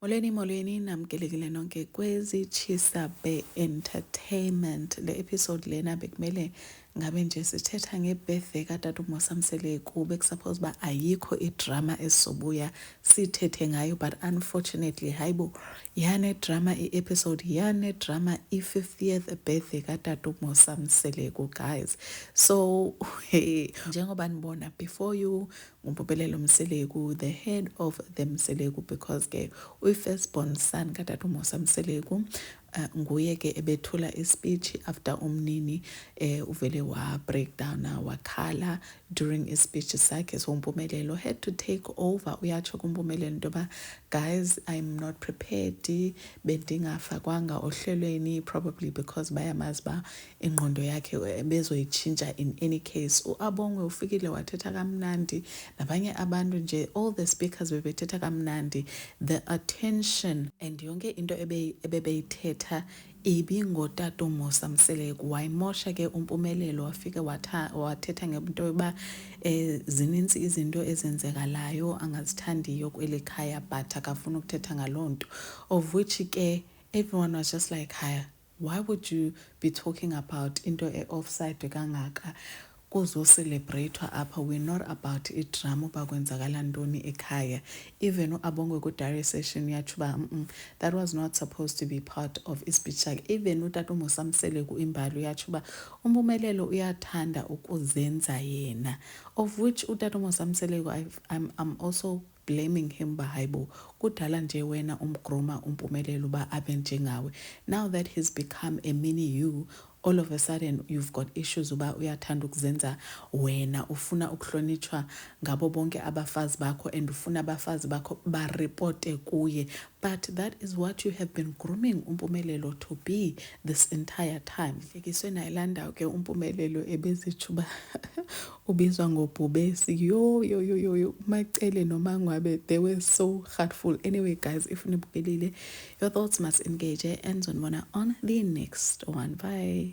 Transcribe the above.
Molweni namkelekile nonke kwezi Chisabe Entertainment. Le episode lena bekumele ngabe nje sithetha ngebirthday kaTata uMosamseleku. Bekusuppose ba ayikho idrama esizobuya sithethe ngayo, but unfortunately hayibo yane drama episode yane drama 50th birthday kaTata uMosamseleku, guys. So hey, njengoba nibona before you ngumpopelelo Mseleku, the head of the Mseleku, because ke uyi-first born son kaTata uMosamseleku, nguye ke ebethula ispeech after umnini uvele wa breakdown wakhala during ispeech sakhe. So uMpumelelo had to take over. Uyatsho kuMpumelelo into yoba guys, I'm not prepared, bendingafakwanga ohlelweni, probably because bayamazi ba ingqondo yakhe bezoyitshintsha in any case. uAbongwe ufikile wathetha kamnandi, nabanye abantu nje, all the speakers bebethetha kamnandi. The attention and yonke into ebebeyithetha ibingotata uMosamseleku. Wayimosha ke uMpumelelo, wafike wathetha ngento yoba zininzi izinto ezenzekalayo angazithandiyo kweli khaya, but akafuna ukuthetha ngaloo nto, of which ke everyone was just like, haya, why would you be talking about into offside kangaka? Kuzocelebratewa apha, we're not about idrama uba kwenzakala ntoni ekhaya. Even uAbongwe ku-diary session yatsho uba that was not supposed to be part of ispeech sakhe. Even utata uMosamseleku imbali uyatsho uba uMpumelelo uyathanda ukuzenza yena, of which utata uMosamseleku I'm also blaming him ba hayibo kudala nje wena umgroma uMpumelelo uba abe njengawe. Now that he's become a mini you, all of a sudden you've got issues uba uyathanda ukuzenza wena, ufuna ukuhlonitshwa ngabo bonke abafazi bakho and ufuna abafazi bakho baripote kuye. But that is what you have been grooming uMpumelelo to be this entire time. Fikiswe nayilandawo ke uMpumelelo ebezitsho uba ubizwa ngobhubesi. Yo Macele noMangwabe, they were so hurtful. Anyway guys, if nibukelile, your thoughts must engage and on the next one. Bye.